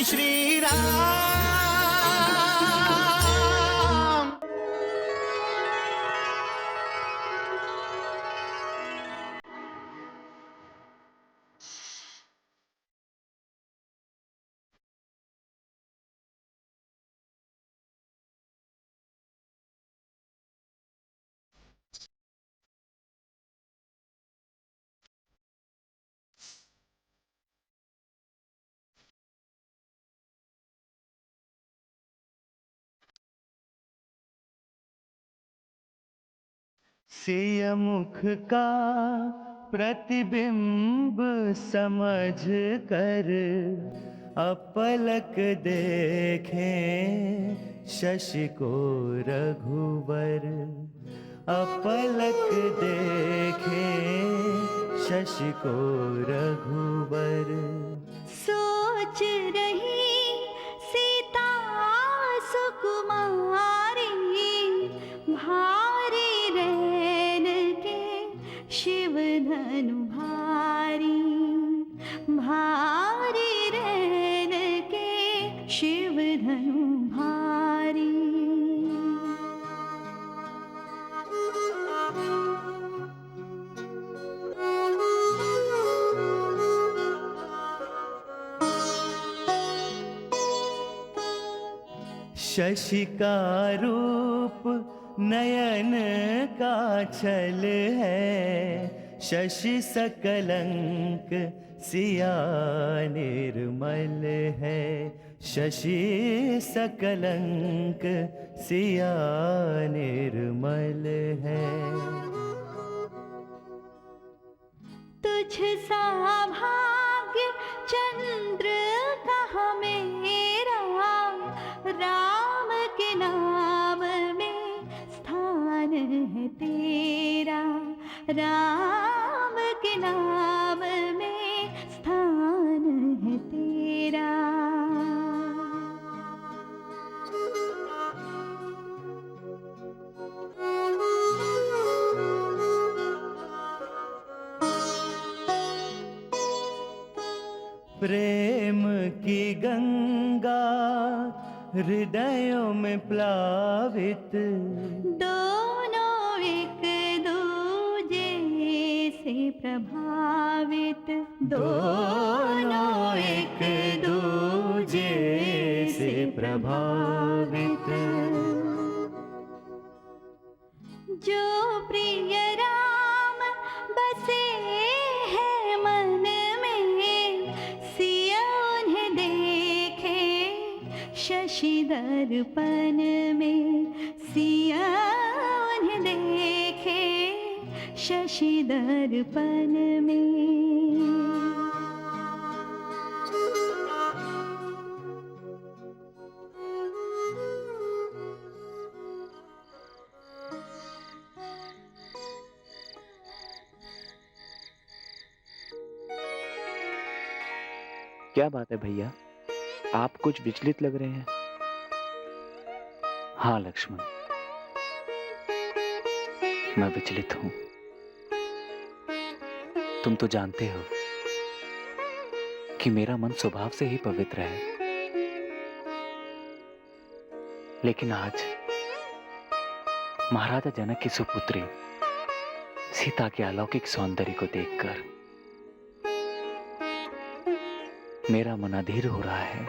जय श्री राम। सिय मुख का प्रतिबिंब समझ कर अपलक देखें शशि को रघुवर। अपलक देखें शशि को रघुवर। सोच रही सीता सुकुमारी, भारी रैन के शिव धनु भारी। भारी रैन के शिव धनु भारी। शशि का रूप नयन का छल है, शशि सकलंक सिया निर्मल है। शशि सकलंक सिया निर्मल है। तुझ सा भाग्य चंद्र कहाँ मेरा, राम के नाम में स्थान है तेरा। राम के नाम में स्थान है तेरा। प्रेम की गंगा हृदयों में प्लावित, दोनों एक दूजे से प्रभावित। दोनों एक दूजे से प्रभावित। जो प्रिय राम बसे हैं मन में, सिया उन्हें देखे शशि दर्पण में। सिया उन्हें देखे शशि दर्पण में। क्या बात है भैया, आप कुछ विचलित लग रहे हैं। हाँ लक्ष्मण, मैं विचलित हूं। तुम तो जानते हो कि मेरा मन स्वभाव से ही पवित्र है, लेकिन आज महाराजा जनक की सुपुत्री सीता के अलौकिक सौंदर्य को देखकर मेरा मन अधीर हो रहा है।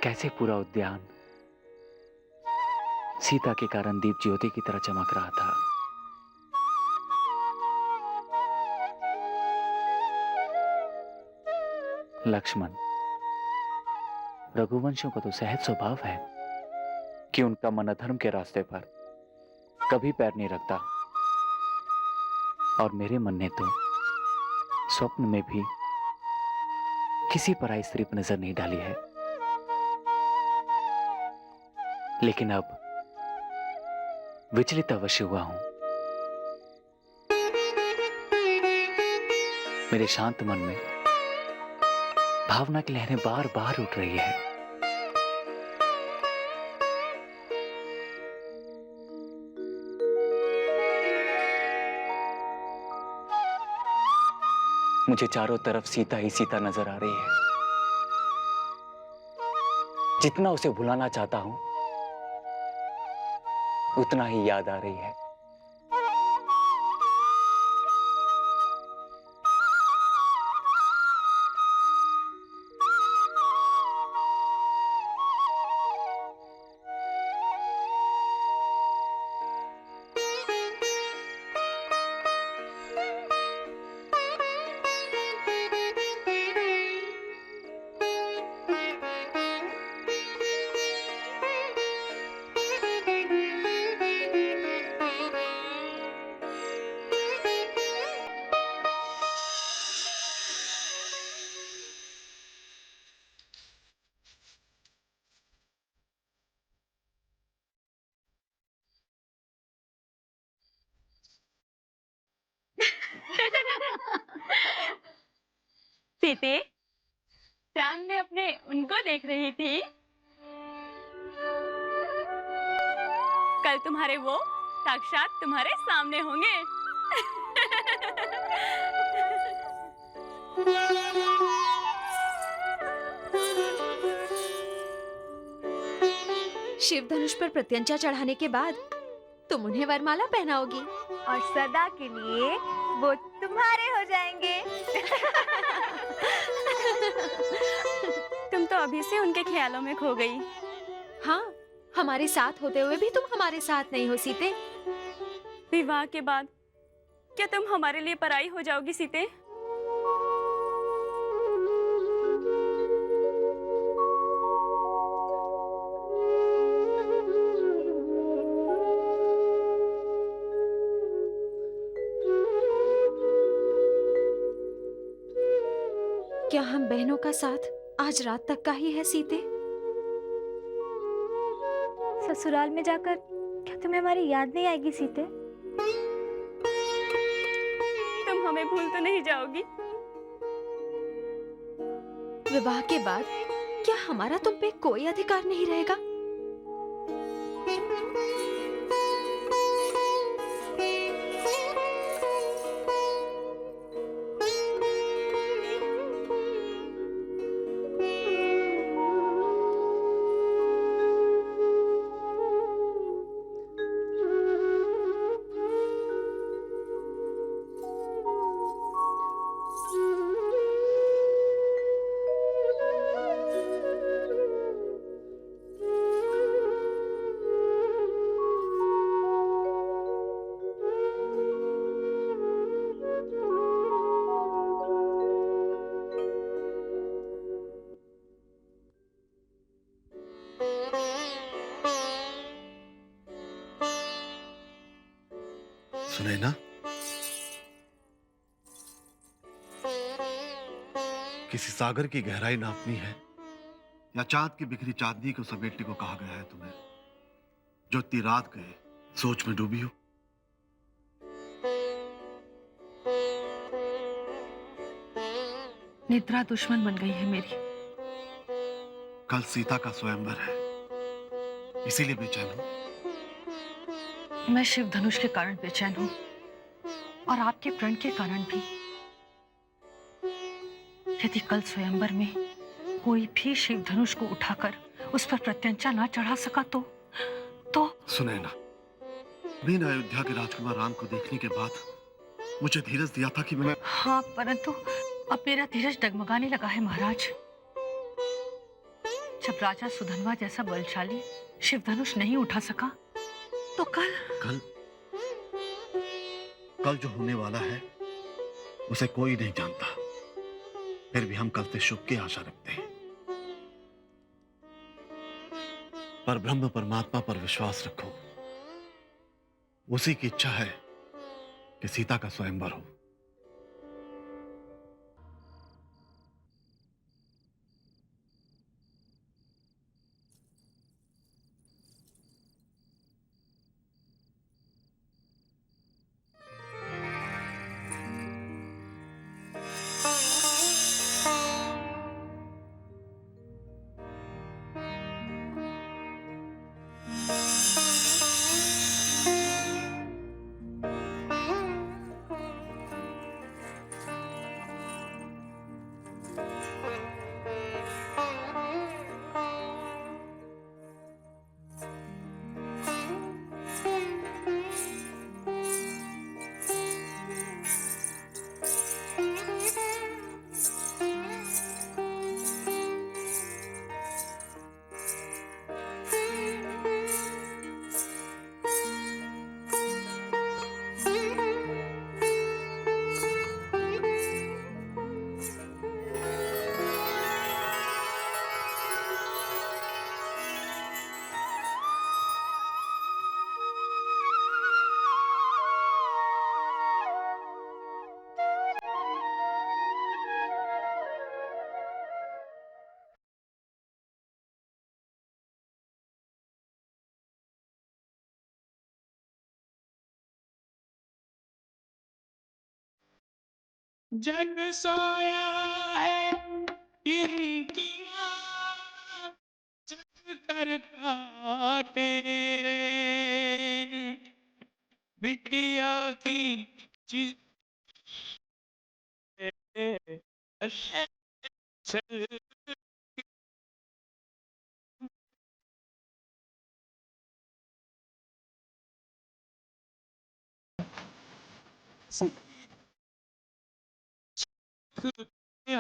कैसे पूरा उद्यान सीता के कारण दीप ज्योति की तरह चमक रहा था। लक्ष्मण, रघुवंशियों का तो सहज स्वभाव है कि उनका मन अधर्म के रास्ते पर कभी पैर नहीं रखता, और मेरे मन ने तो स्वप्न में भी किसी पराई स्त्री पर नजर नहीं डाली है। लेकिन अब विचलित अवश्य हुआ हूं। मेरे शांत मन में भावना की लहरें बार बार उठ रही है। मुझे चारों तरफ सीता ही सीता नजर आ रही है। जितना उसे भुलाना चाहता हूं, उतना ही याद आ रही है। सीते, सामने अपने उनको देख रही थी। कल तुम्हारे वो साक्षात तुम्हारे सामने होंगे। शिव धनुष पर प्रत्यंचा चढ़ाने के बाद तुम उन्हें वरमाला पहनाओगी और सदा के लिए वो तुम्हारे हो जाएंगे। तुम तो अभी से उनके ख्यालों में खो गई। हाँ, हमारे साथ होते हुए भी तुम हमारे साथ नहीं हो सीते। विवाह के बाद क्या तुम हमारे लिए पराई हो जाओगी सीते? क्या हम बहनों का साथ आज रात तक का ही है सीते? ससुराल में जाकर क्या तुम्हें हमारी याद नहीं आएगी सीते? तुम हमें भूल तो नहीं जाओगी? विवाह के बाद क्या हमारा तुम पे कोई अधिकार नहीं रहेगा? सुनैना, किसी सागर की गहराई नापनी है या चांद की बिखरी चांदनी को समेटने को कहा गया है तुम्हें, जो इतनी रात गए सोच में डूबी हो? निद्रा दुश्मन बन गई है मेरी। कल सीता का स्वयंवर है, इसीलिए बेचैन हूं। मैं शिव धनुष के कारण बेचैन हूं और आपके प्रण के कारण भी। यदि कल स्वयंवर में कोई भी शिव धनुष को उठाकर उस पर प्रत्यंचा ना चढ़ा सका तो सुनैना, मैंने अयोध्या के राजकुमार राम को देखने के बाद मुझे धीरज दिया था कि मैं हाँ, परंतु अब मेरा धीरज डगमगाने लगा है महाराज। जब राजा सुधनवा जैसा बलशाली शिव धनुष नहीं उठा सका तो कल जो होने वाला है उसे कोई नहीं जानता, फिर भी हम कल से शुभ की आशा रखते हैं। पर ब्रह्म परमात्मा पर विश्वास रखो, उसी की इच्छा है कि सीता का स्वयंवर हो। जग सोया है इंतजार जग कर काटे बिटिया की चीज चल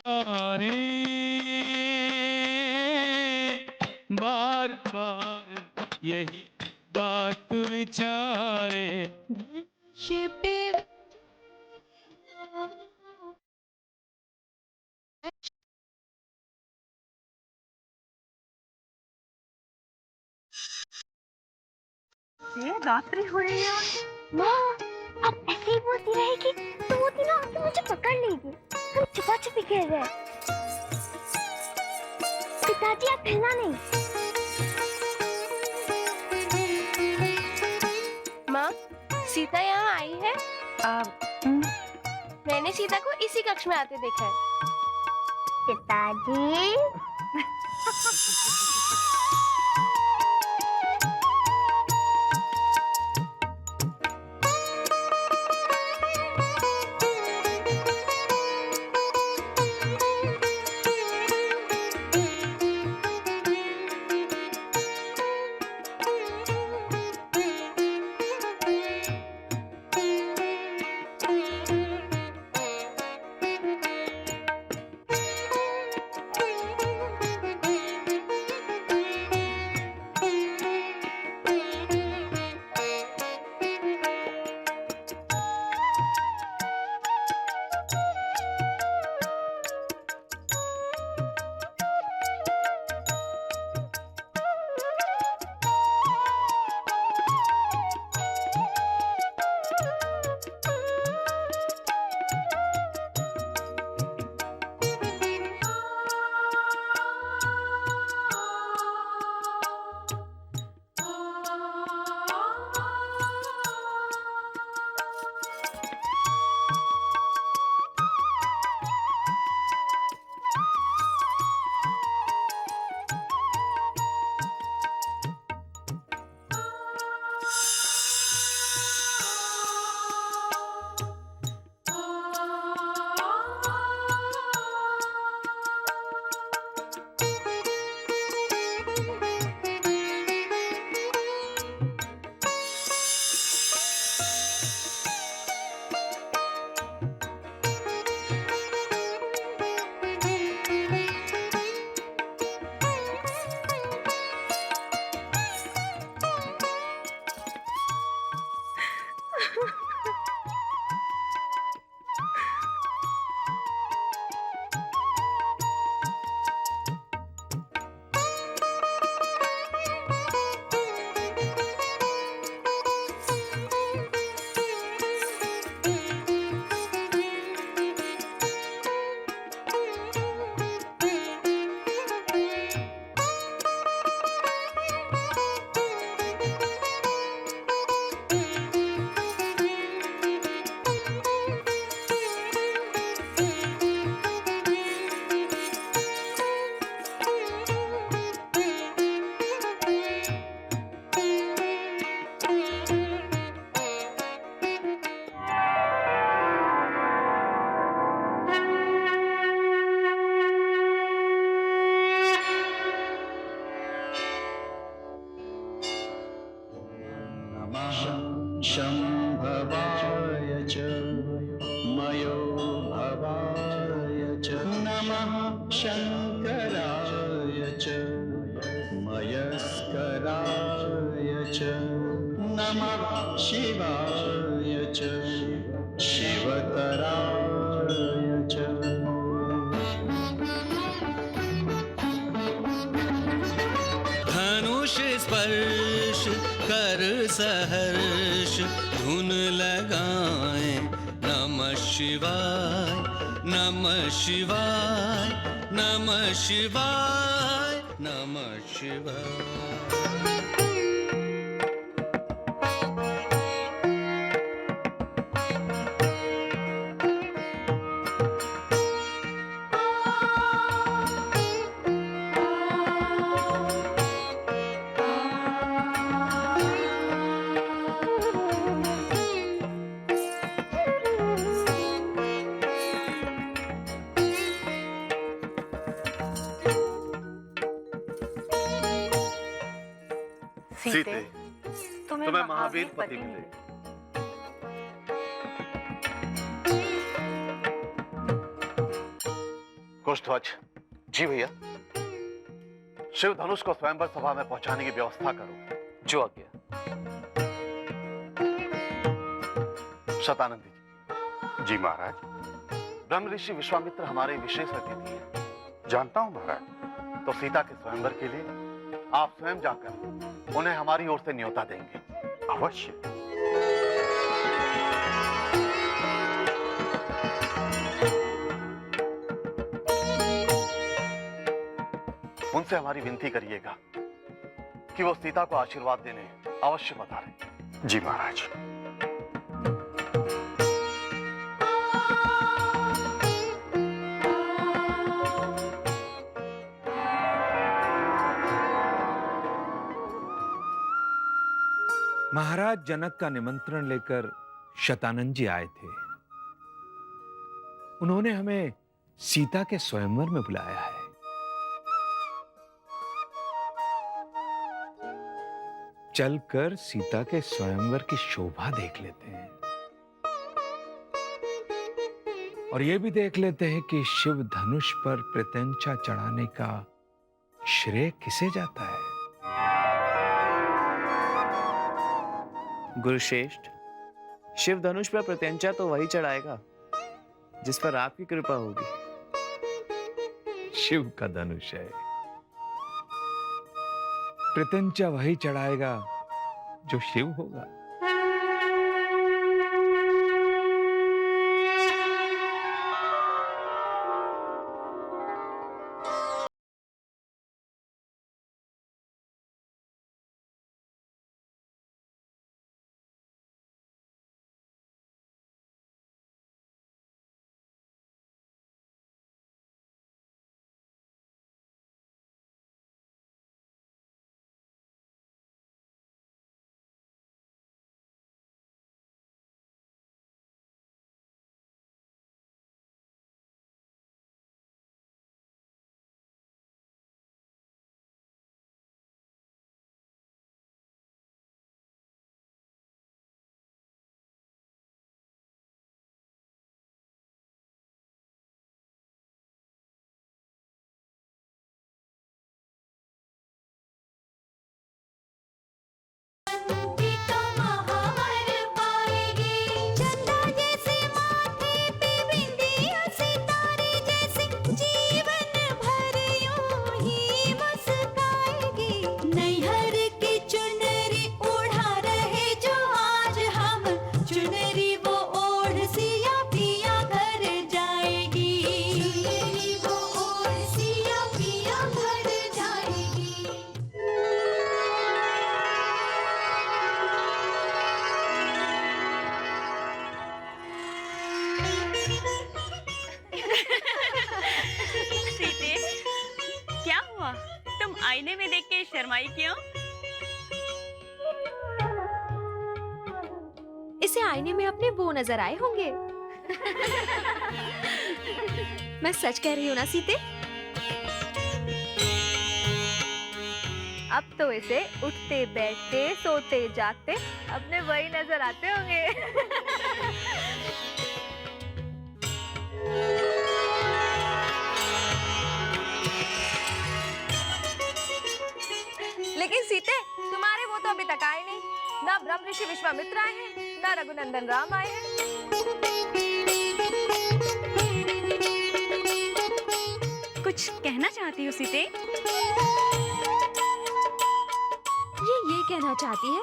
हारे बार बार यही बात विचारे ये रात्रि हो रही है। माँ अब ऐसे ही बोलती रहेगी तो वो तीनों आके मुझे पकड़ लेगी। हम छुपा छुपी खेल रहे हैं। पिताजी आप हिलना नहीं। माँ, सीता यहाँ आई है? मैंने सीता को इसी कक्ष में आते देखा है। पिताजी शम्भवाय च मयो भवाय च नमः शङ्कराय च मयस्कराय च नमः शिवाय च शिवतराय च धनुष स्पर्श कर सहर्ष धुन लगाए नमः शिवाय नमः शिवाय नमः शिवाय नमः शिवाय। सीते तुम्हें महावीर पति मिले। कुष्ठध्वज। जी भैया। शिव धनुष को स्वयंवर सभा में पहुंचाने की व्यवस्था करो। जो आज्ञा। शतानंदी जी। जी महाराज। ब्रह्म ऋषि विश्वामित्र हमारे विशेष अतिथि हैं। जानता हूं महाराज। तो सीता के स्वयंवर के लिए आप स्वयं जाकर उन्हें हमारी ओर से न्योता देंगे। अवश्य। उनसे हमारी विनती करिएगा कि वो सीता को आशीर्वाद देने अवश्य पधारें। जी महाराज। महाराज जनक का निमंत्रण लेकर शतानंद जी आए थे। उन्होंने हमें सीता के स्वयंवर में बुलाया है। चलकर सीता के स्वयंवर की शोभा देख लेते हैं और यह भी देख लेते हैं कि शिव धनुष पर प्रत्यंचा चढ़ाने का श्रेय किसे जाता है। गुरुश्रेष्ठ, शिव धनुष पर प्रत्यंचा तो वही चढ़ाएगा जिस पर आपकी कृपा होगी। शिव का धनुष है, प्रत्यंचा वही चढ़ाएगा जो शिव होगा। आईने में देख के शर्माई क्यों? इसे आईने में अपने वो नजर आए होंगे। मैं सच कह रही हूँ ना सीते? अब तो इसे उठते बैठते सोते जागते अपने वही नजर आते होंगे। लेकिन सीते, तुम्हारे वो तो अभी तक आए नहीं। ना ब्रह्म ऋषि विश्वामित्र आए हैं, ना रघुनंदन राम आए हैं। कुछ कहना चाहती हो सीते? ये कहना चाहती है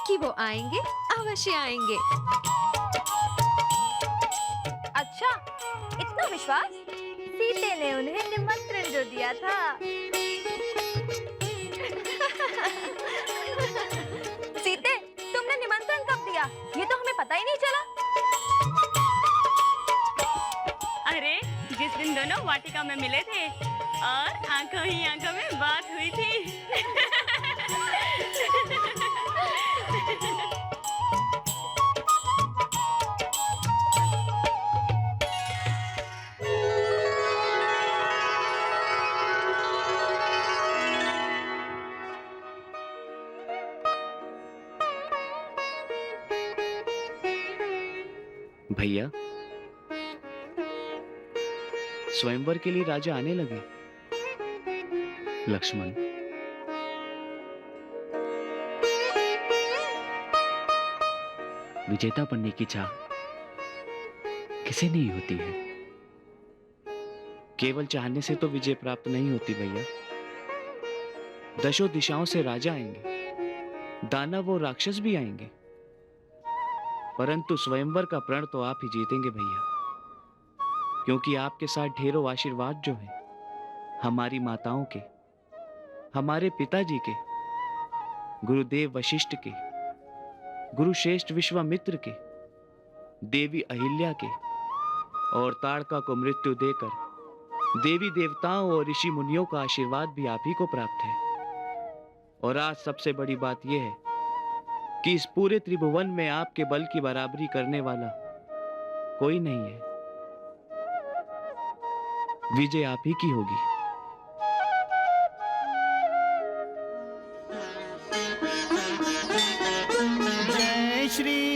कि वो आएंगे, अवश्य आएंगे। अच्छा, इतना विश्वास? सीते ने उन्हें निमंत्रण जो दिया था। सीते, तुमने निमंत्रण कब दिया? ये तो हमें पता ही नहीं चला। अरे, जिस दिन दोनों वाटिका में मिले थे और आंखों ही आंखों में बात हुई थी। भैया, स्वयंवर के लिए राजा आने लगे। लक्ष्मण, विजेता बनने की चाह किसे नहीं होती है। केवल चाहने से तो विजय प्राप्त नहीं होती भैया। दशों दिशाओं से राजा आएंगे, दानव और राक्षस भी आएंगे, परंतु स्वयंवर का प्रण तो आप ही जीतेंगे भैया, क्योंकि आपके साथ ढेरों आशीर्वाद जो है हमारी माताओं के, हमारे पिताजी के, गुरुदेव वशिष्ठ के, गुरु श्रेष्ठ विश्वामित्र के, देवी अहिल्या के, और ताड़का को मृत्यु देकर देवी देवताओं और ऋषि मुनियों का आशीर्वाद भी आप ही को प्राप्त है। और आज सबसे बड़ी बात यह है कि इस पूरे त्रिभुवन में आपके बल की बराबरी करने वाला कोई नहीं है। विजय आप ही की होगी। जय श्री